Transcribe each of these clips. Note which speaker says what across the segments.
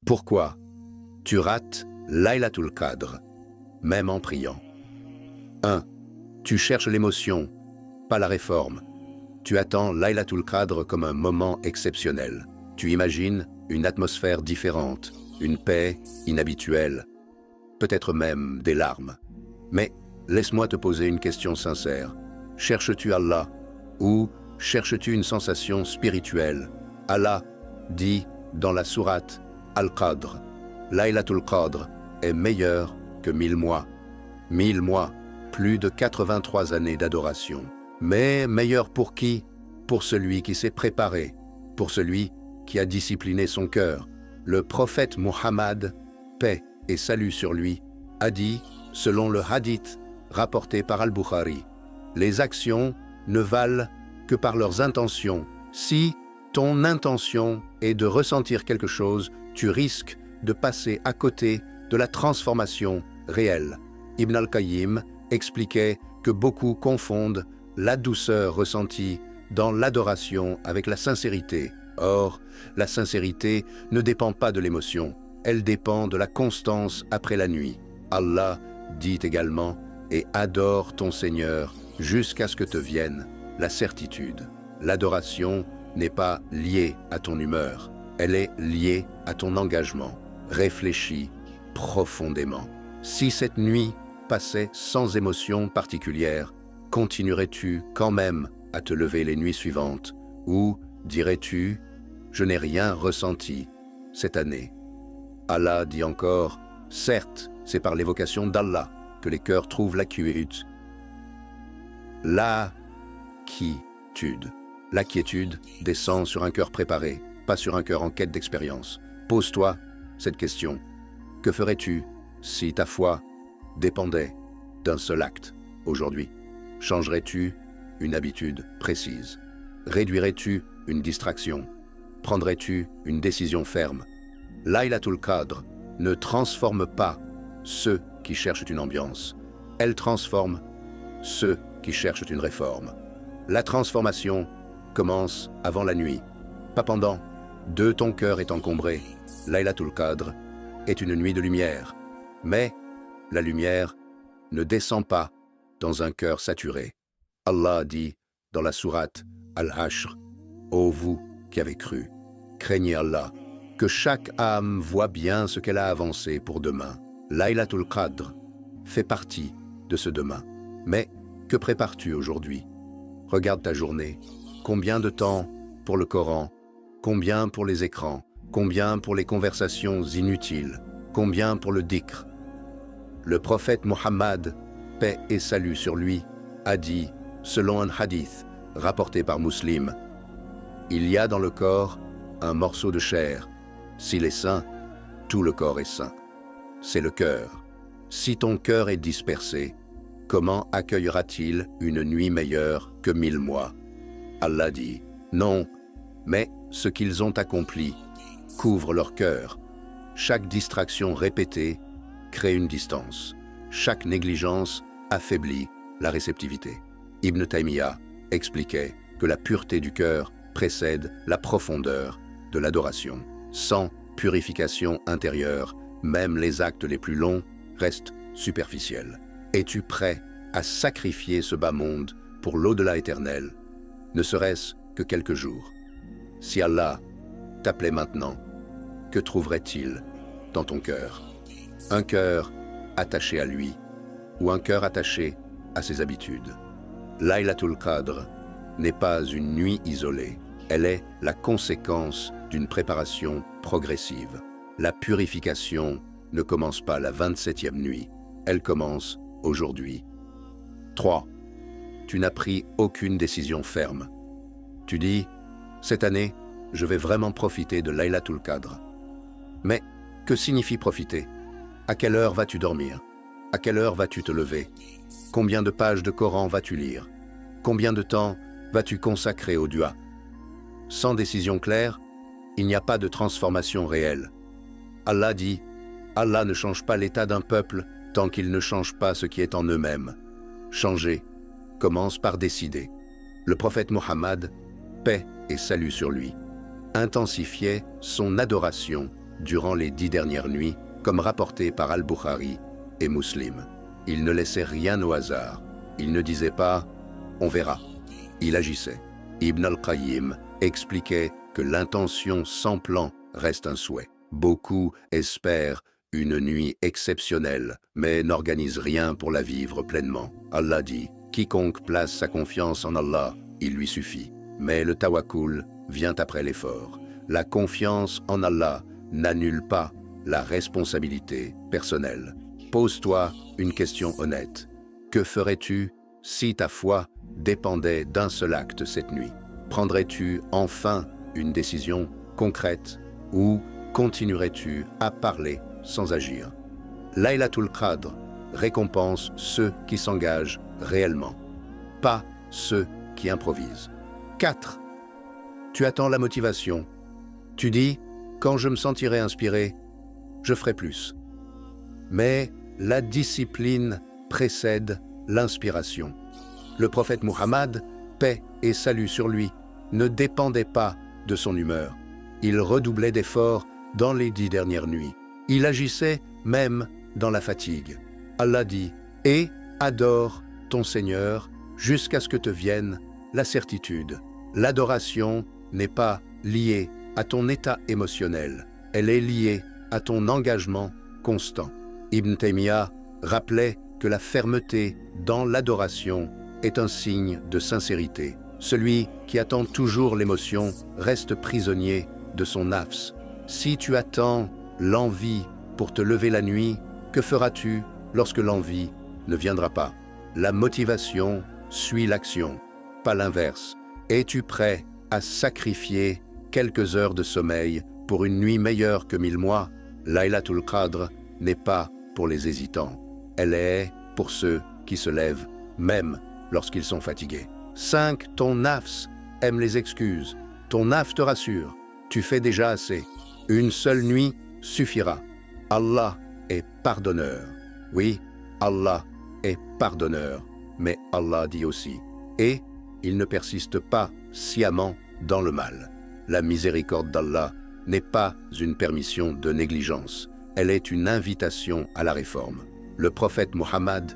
Speaker 1: Pourquoi tu rates Laylatul Qadr, même en priant? 1. Tu cherches l'émotion, pas la réforme. Tu attends Laylatul Qadr comme un moment exceptionnel. Tu imagines une atmosphère différente, une paix inhabituelle, peut-être même des larmes. Mais laisse-moi te poser une question sincère. Cherches-tu Allah ou cherches-tu une sensation spirituelle? Allah dit dans la sourate Al-Qadr, Laylatul Qadr est meilleur que 1000 mois. 1000 mois, plus de 83 années d'adoration. Mais meilleur pour qui? Pour celui qui s'est préparé, pour celui qui a discipliné son cœur. Le prophète Muhammad, paix et salut sur lui, a dit, selon le hadith rapporté par Al-Bukhari, les actions ne valent que par leurs intentions. Si ton intention est de ressentir quelque chose, tu risques de passer à côté de la transformation réelle. Ibn al-Qayyim expliquait que beaucoup confondent la douceur ressentie dans l'adoration avec la sincérité. Or, la sincérité ne dépend pas de l'émotion, elle dépend de la constance après la nuit. Allah dit également « Et adore ton Seigneur jusqu'à ce que te vienne la certitude ». L'adoration n'est pas liée à ton humeur, elle est liée à ton engagement. Réfléchis profondément. Si cette nuit passait sans émotion particulière, continuerais-tu quand même à te lever les nuits suivantes? Ou dirais-tu « Je n'ai rien ressenti cette année ». Allah dit encore « Certes, c'est par l'évocation d'Allah que les cœurs trouvent la quiétude. » La quiétude. La quiétude descend sur un cœur préparé, pas sur un cœur en quête d'expérience. Pose-toi cette question. Que ferais-tu si ta foi dépendait d'un seul acte aujourd'hui? Changerais-tu une habitude précise? Réduirais-tu une distraction? Prendrais-tu une décision ferme? Laylatul Qadr ne transforme pas ceux qui cherchent une ambiance. Elle transforme ceux qui cherchent une réforme. La transformation commence avant la nuit, pas pendant. Ton cœur est encombré. Laylatul Qadr est une nuit de lumière. Mais la lumière ne descend pas dans un cœur saturé. Allah dit dans la sourate Al-Hashr, « Ô vous qui avez cru, craignez Allah, que chaque âme voit bien ce qu'elle a avancé pour demain. » Laylatul Qadr fait partie de ce demain. Mais que prépares-tu aujourd'hui? Regarde ta journée. Combien de temps pour le Coran? Combien pour les écrans? Combien pour les conversations inutiles? Combien pour le dhikr? Le prophète Muhammad, paix et salut sur lui, a dit, selon un hadith rapporté par Muslim, « Il y a dans le corps un morceau de chair. S'il est sain, tout le corps est sain. C'est le cœur. Si ton cœur est dispersé, comment accueillera-t-il une nuit meilleure que 1000 mois? » Allah dit, « Non, mais ce qu'ils ont accompli couvre leur cœur. Chaque distraction répétée crée une distance. Chaque négligence affaiblit la réceptivité. » Ibn Taymiyyah expliquait que la pureté du cœur précède la profondeur de l'adoration. Sans purification intérieure, même les actes les plus longs restent superficiels. Es-tu prêt à sacrifier ce bas monde pour l'au-delà éternel, ne serait-ce que quelques jours? Si Allah t'appelait maintenant, que trouverait-il dans ton cœur? Un cœur attaché à lui ou un cœur attaché à ses habitudes? Laylatul Qadr n'est pas une nuit isolée, elle est la conséquence d'une préparation progressive. La purification ne commence pas la 27e nuit, elle commence aujourd'hui. 3. Tu n'as pris aucune décision ferme. Tu dis, cette année, je vais vraiment profiter de Laylatul Qadr. Mais que signifie profiter? À quelle heure vas-tu dormir? À quelle heure vas-tu te lever? Combien de pages de Coran vas-tu lire? Combien de temps vas-tu consacrer au dua? Sans décision claire, il n'y a pas de transformation réelle. Allah dit, Allah ne change pas l'état d'un peuple tant qu'il ne change pas ce qui est en eux-mêmes. Changer commence par décider. Le prophète Muhammad, paix et salut sur lui, intensifiait son adoration durant les 10 dernières nuits, comme rapporté par Al-Bukhari et Muslim. Il ne laissait rien au hasard. Il ne disait pas « on verra ». Il agissait. Ibn al-Qayyim expliquait que l'intention sans plan reste un souhait. Beaucoup espèrent une nuit exceptionnelle, mais n'organisent rien pour la vivre pleinement. Allah dit « quiconque place sa confiance en Allah, il lui suffit ». Mais le tawakkul vient après l'effort. La confiance en Allah n'annule pas la responsabilité personnelle. Pose-toi une question honnête. Que ferais-tu si ta foi dépendait d'un seul acte cette nuit? Prendrais-tu enfin une décision concrète ou continuerais-tu à parler sans agir? Laylatul Qadr récompense ceux qui s'engagent réellement, pas ceux qui improvisent. 4. Tu attends la motivation. Tu dis, quand je me sentirai inspiré, je ferai plus. Mais la discipline précède l'inspiration. Le prophète Muhammad, paix et salut sur lui, ne dépendait pas de son humeur. Il redoublait d'efforts dans les 10 dernières nuits. Il agissait même dans la fatigue. Allah dit « Et adore ton Seigneur jusqu'à ce que te vienne la certitude ». L'adoration n'est pas liée à ton état émotionnel, elle est liée à ton engagement constant. Ibn Taymiyyah rappelait que la fermeté dans l'adoration est un signe de sincérité. Celui qui attend toujours l'émotion reste prisonnier de son nafs. Si tu attends l'envie pour te lever la nuit, que feras-tu lorsque l'envie ne viendra pas? La motivation suit l'action, pas l'inverse. Es-tu prêt à sacrifier quelques heures de sommeil pour une nuit meilleure que 1000 mois? Laylatul Qadr n'est pas pour les hésitants. Elle est pour ceux qui se lèvent, même lorsqu'ils sont fatigués. 5. Ton nafs aime les excuses. Ton nafs te rassure. Tu fais déjà assez. Une seule nuit suffira. Allah est pardonneur. Oui, Allah est pardonneur. Mais Allah dit aussi « Et il ne persiste pas sciemment dans le mal ». La miséricorde d'Allah n'est pas une permission de négligence. Elle est une invitation à la réforme. Le prophète Muhammad,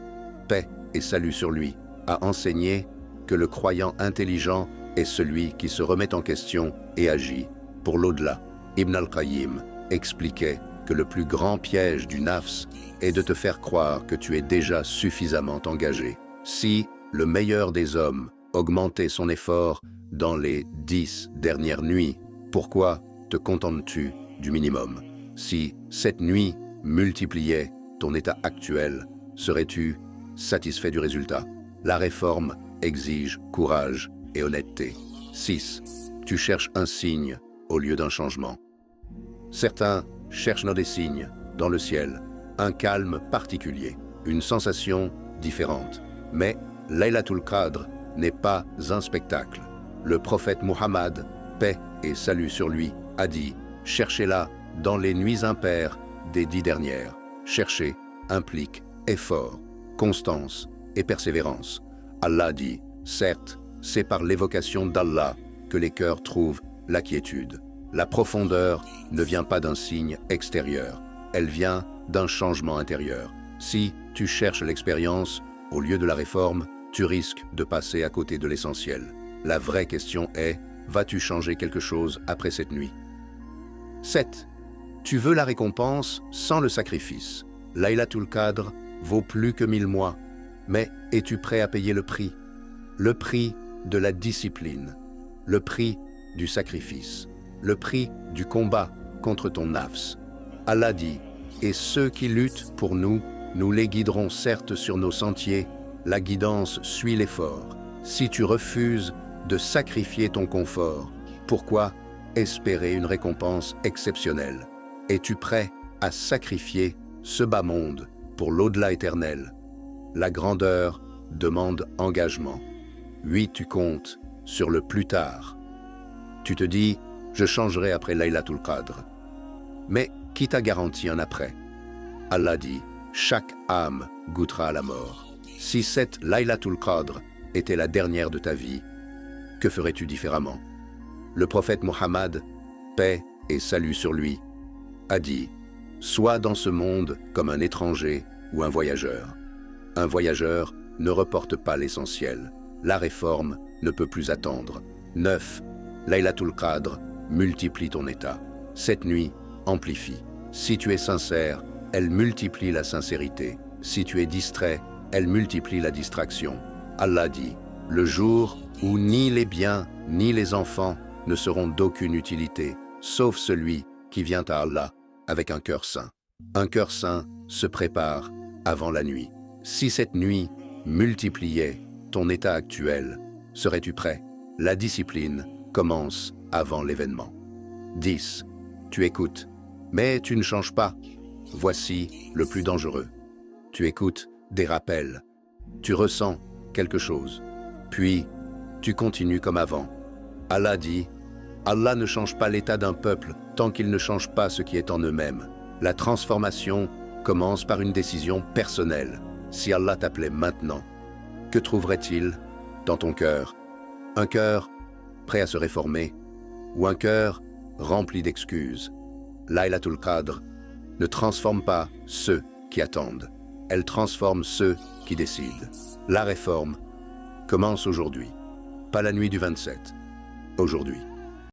Speaker 1: paix et salut sur lui, a enseigné que le croyant intelligent est celui qui se remet en question et agit pour l'au-delà. Ibn al-Qayyim expliquait que le plus grand piège du nafs est de te faire croire que tu es déjà suffisamment engagé. Si le meilleur des hommes augmentait son effort dans les 10 dernières nuits, pourquoi te contentes-tu du minimum? Si cette nuit multipliait ton état actuel, serais-tu satisfait du résultat? La réforme exige courage et honnêteté. 6. Tu cherches un signe au lieu d'un changement. Certains cherchent dans des signes, dans le ciel, un calme particulier, une sensation différente. Mais Laylatul Qadr n'est pas un spectacle. Le prophète Muhammad, paix et salut sur lui, a dit « Cherchez-la dans les nuits impaires des 10 dernières ». Chercher implique effort, constance et persévérance. Allah dit « Certes, c'est par l'évocation d'Allah que les cœurs trouvent la quiétude. La profondeur ne vient pas d'un signe extérieur, elle vient d'un changement intérieur. Si tu cherches l'expérience au lieu de la réforme, tu risques de passer à côté de l'essentiel. La vraie question est, vas-tu changer quelque chose après cette nuit? 7. Tu veux la récompense sans le sacrifice. Laylatul Qadr vaut plus que 1000 mois, mais es-tu prêt à payer le prix? Le prix de la discipline, le prix du sacrifice, le prix du combat contre ton nafs. Allah dit, et ceux qui luttent pour nous, nous les guiderons certes sur nos sentiers, la guidance suit l'effort. Si tu refuses de sacrifier ton confort, pourquoi espérer une récompense exceptionnelle? Es-tu prêt à sacrifier ce bas monde pour l'au-delà éternel? La grandeur demande engagement. 8. Tu comptes sur le plus tard. Tu te dis, je changerai après Laylatul Qadr. Mais qui t'a garanti un après? Allah dit, chaque âme goûtera à la mort. Si cette Laylatul Qadr était la dernière de ta vie, que ferais-tu différemment? Le prophète Muhammad, paix et salut sur lui, a dit « Sois dans ce monde comme un étranger ou un voyageur. Un voyageur ne reporte pas l'essentiel. La réforme ne peut plus attendre. 9. Laylatul Qadr multiplie ton état. Cette nuit amplifie. Si tu es sincère, elle multiplie la sincérité. Si tu es distrait, elle multiplie la distraction. Allah dit « Le jour où ni les biens ni les enfants ne seront d'aucune utilité, sauf celui qui vient à Allah avec un cœur saint. Un cœur saint se prépare avant la nuit. Si cette nuit multipliait ton état actuel, serais-tu prêt? La discipline commence avant l'événement. 10. Tu écoutes, mais tu ne changes pas. Voici le plus dangereux. Tu écoutes des rappels. Tu ressens quelque chose. Puis, tu continues comme avant. Allah dit, Allah ne change pas l'état d'un peuple tant qu'il ne change pas ce qui est en eux-mêmes. La transformation commence par une décision personnelle. Si Allah t'appelait maintenant, que trouverait-il dans ton cœur? Un cœur prêt à se réformer ou un cœur rempli d'excuses? Laylatul Qadr ne transforme pas ceux qui attendent. Elle transforme ceux qui décident. La réforme commence aujourd'hui, pas la nuit du 27, aujourd'hui.